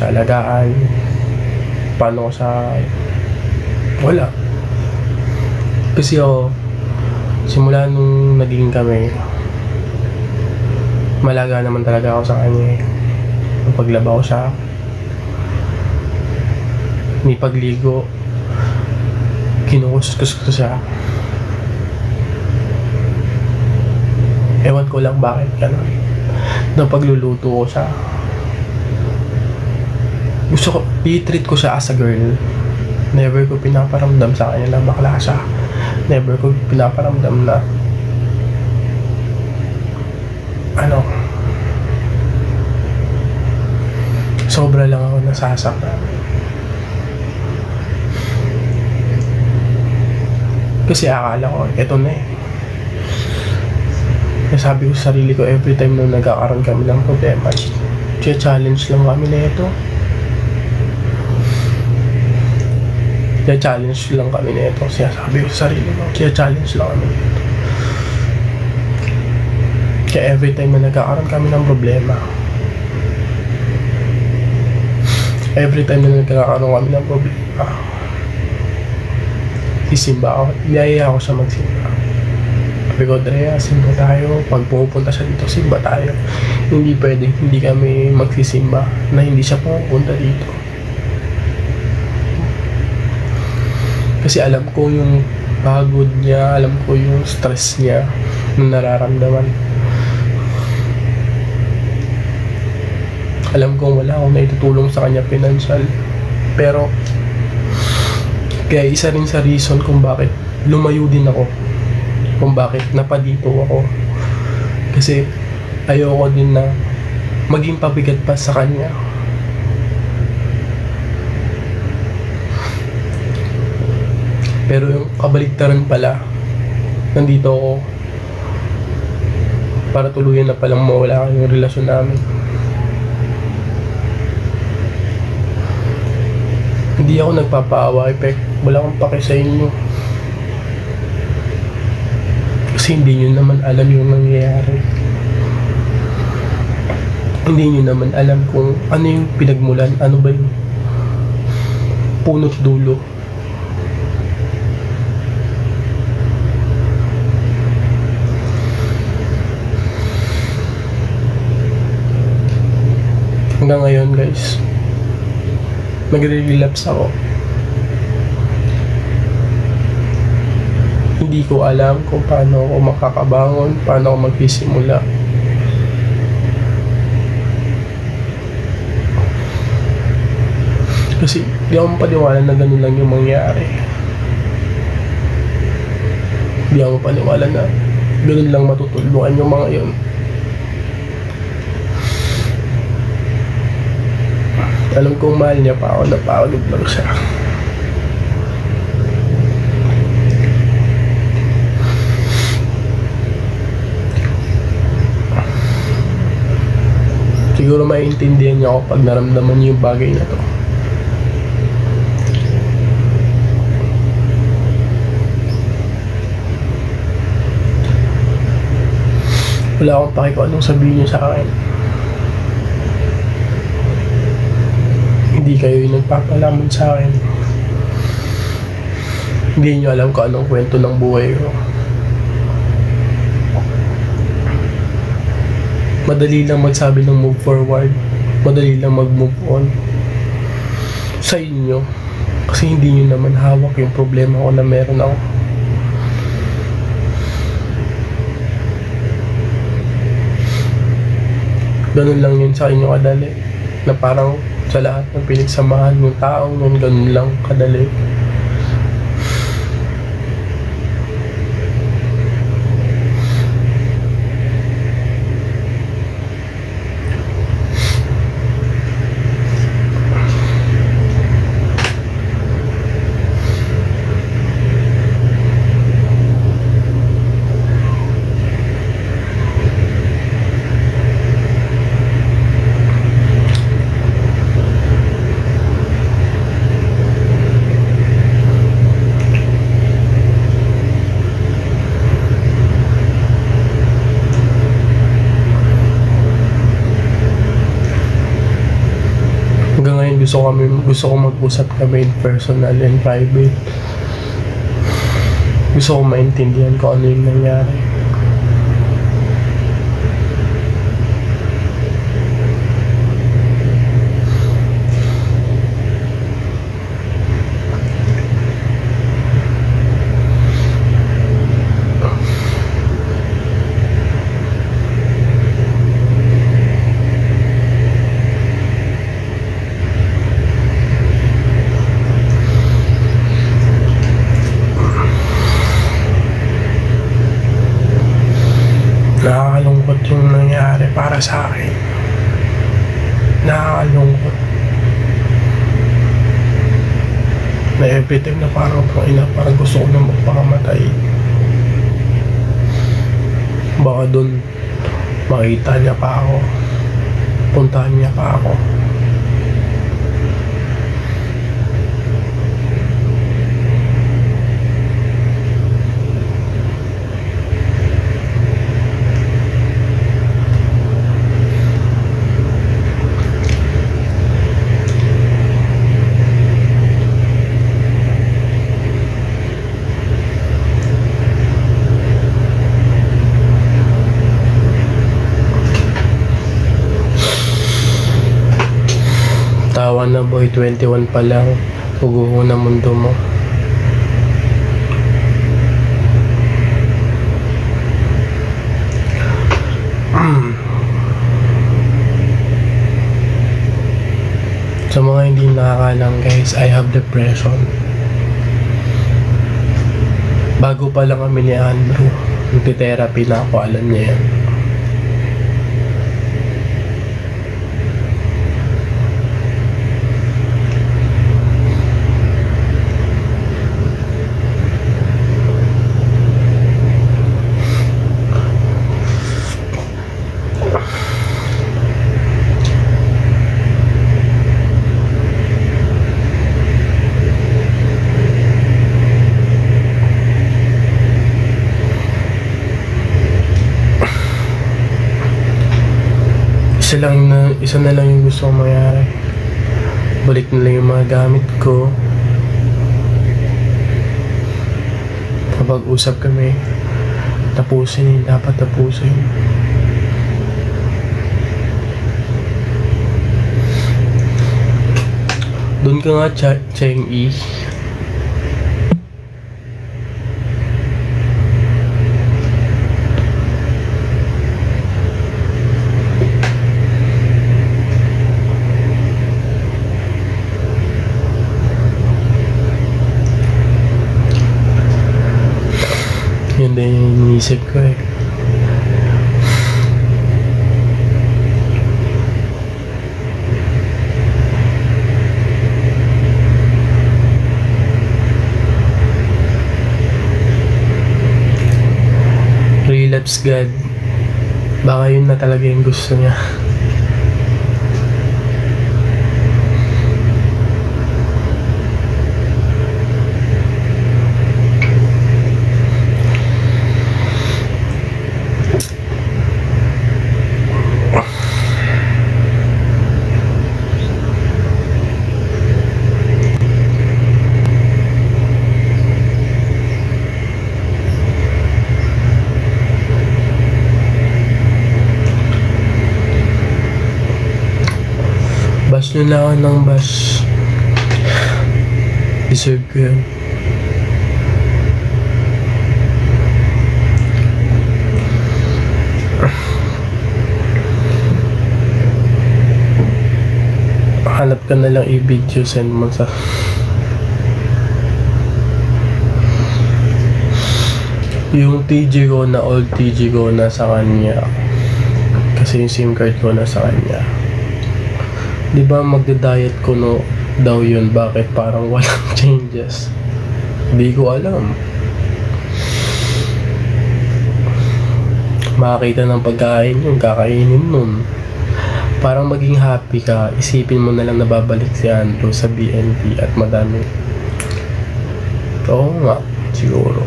sa alagaan, paano ko sa wala. Kasi ako, simula nung naging kami, malaga naman talaga ako sa kanya eh. Paglaba ko siya, may pagligo, kinukuskus ko siya. Ewan ko lang bakit gano'n. Na pagluluto ko siya, gusto ko, i-treat ko siya as a girl. Never ko pinaparamdam sa kanya na bakla siya. Never ko pinaparamdam na sobra lang ako nasasaktan. Kasi akala ko, eto na eh. Sabi ko sa sarili ko, every time na nagkakaroon kami ng problema, challenge lang kami na ito. Challenge lang kami na ito. Sabi ko sa sarili ko, challenge lang kami na ito. Kaya every time na nagkakaroon kami ng problema, sisimba ako. Iyaya ako siya magsimba. Sabi ko, Drea, simba tayo. Pag pumupunta siya dito, simba tayo. Hindi pwedeng hindi kami magsisimba na hindi siya pumupunta dito. Kasi alam ko yung pagod niya, alam ko yung stress niya na nararamdaman. Alam ko wala akong naitutulong sa kanya financial. Pero kaya isa rin sa reason kung bakit lumayo din ako, kung bakit napadito ako, kasi ayoko din na maging pabigat pa sa kanya. Pero yung kabaligtaran pala, nandito ako para tuluyan na palang mawala yung relasyon namin. Hindi ako nagpapaawa, wala akong pake sa inyo. Kasi hindi nyo naman alam yung nangyayari. Hindi nyo naman alam kung ano yung pinagmulan, ano ba yung punot dulo. Hanggang ngayon guys, nagre-relapse ako. Hindi ko alam kung paano ako makakabangon, paano ako magsisimula. Kasi di ako mapaniwala na ganun lang yung mangyari. Di ako mapaniwala na ganun lang matutulungan yung mga yun. Alam kong mahal niya pa ako, napagod lang siya. Siguro maiintindihan niya ako pag naramdaman niyo yung bagay na to. Wala akong pake kung anong sabihin niyo sa akin. Hindi kayo yung nagpapalaman sa akin. Hindi nyo alam kung anong kwento ng buhay ko. Madali lang magsabi ng move forward. Madali lang mag-move on. Sa inyo. Kasi hindi nyo naman hawak yung problema ko na meron ako. Ganun lang yun sa inyo kadali. Na parang sa lahat ng pinagsamahan ng taong nun, ganun lang kadali. ngayon gusto ko mag-usap kami in personal and private. Gusto ko maintindihan kung ano yung nangyari. Nakakalungkot yung nangyari para sa akin. Nakakalungkot. Na everytime na parang gusto ko na magpakamatay. Baka dun makita niya pa ako. Puntahan niya pa ako. Tawa na boy, 21 pa lang. Uguho na mundo mo. Sa mga hindi nakakalam guys, I have depression. Bago pa lang kami ni Andrew, nagte-therapy na ako, alam niya yan. Isa na lang yung gusto kong mangyari. Balik na lang yung mga gamit ko. Kapag-usap kami, tapusin yung dapat tapusin. Doon ka nga, Cheng-E. Yun din yung iniisip ko eh. Relapse God. Baka yun na talaga yung gusto niya. Bash nyo na ako ng bash. Deserve ko yun. Hanap ka na lang i-video, send mo sa yung TG ko na old TG ko na sa kanya kasi yung SIM card ko na sa kanya. Di ba magda-diet ko no daw yun, bakit parang walang changes? Di ko alam. Makakita ng pagkain yung kakainin nun. Parang maging happy ka, isipin mo na lang nababalik si Andrew sa BNP at madami. Oo nga, siguro.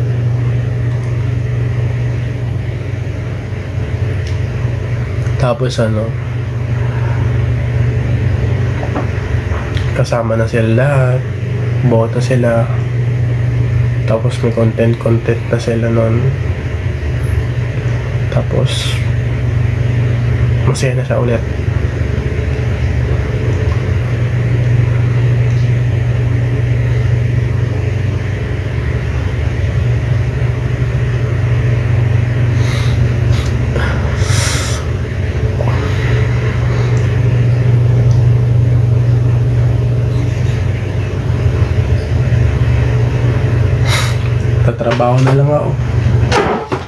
Tapos ano, kasama na sila lahat, boto sila, tapos may content na sila nun, tapos masaya na siya ulit. Tatrabaho na lang ako.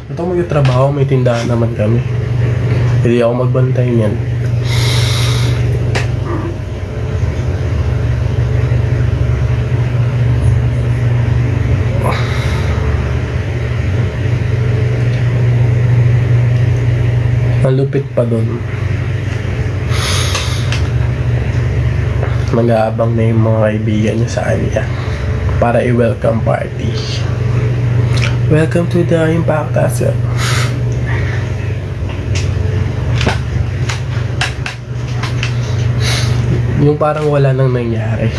Ito ako magtatrabaho, may tindahan naman kami. Hindi ako magbantay niyan. Ang lupit pa dun. Mag-aabang na yung mga kaibigan niya sa kanya para i-welcome party. Welcome to the Impact Asset. Yung parang wala nang nangyari.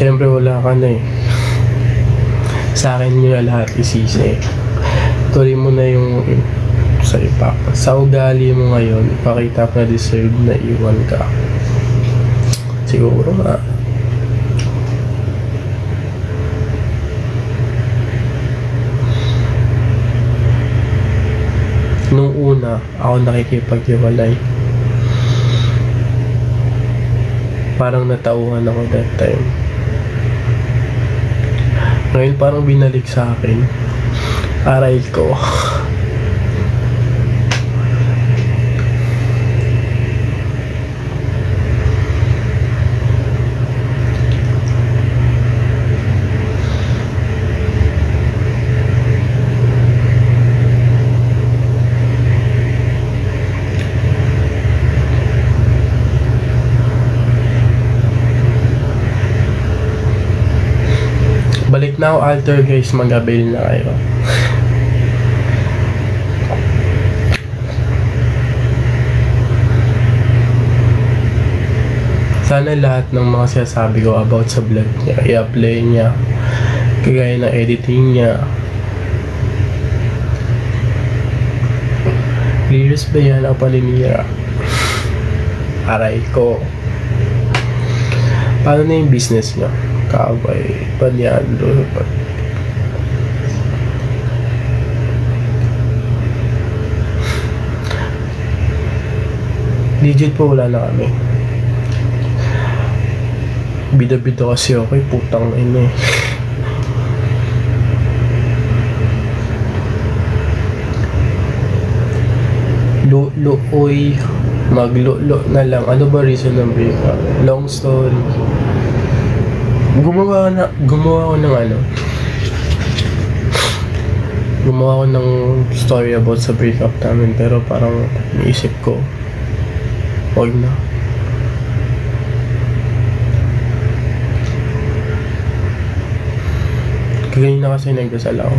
Siyempre wala ka na eh. Sa akin nyo na lahat isisi. Tuloy mo na yung sa ipa. Sa ugali mo ngayon, ipakita na deserve na iwan ka. Siguro nga. Nung una, ako nakikipaghiwalay. Parang natauhan ako that time. Ngayon parang binalik sa akin. Aray ko. Balik na ako alter guys, mag-avail na kayo. Sana lahat ng mga sinasabi ko about sa vlog niya, i-apply niya, kagaya ng editing niya. Lyrics ba yan o paninira? Aray ko. Paano na yung business niya? Kabay, Panyando, legit po wala na kami. Bida-bida kasi ako eh, putang ina eh. Oy, maglo na lang. Ano ba reason ng breakup? Long story. Gumawa ako ng story about sa breakup namin, pero parang naisip ko wag na. Kanina kasi nagdasal ako.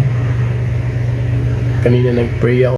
Kanina nag-pray ako.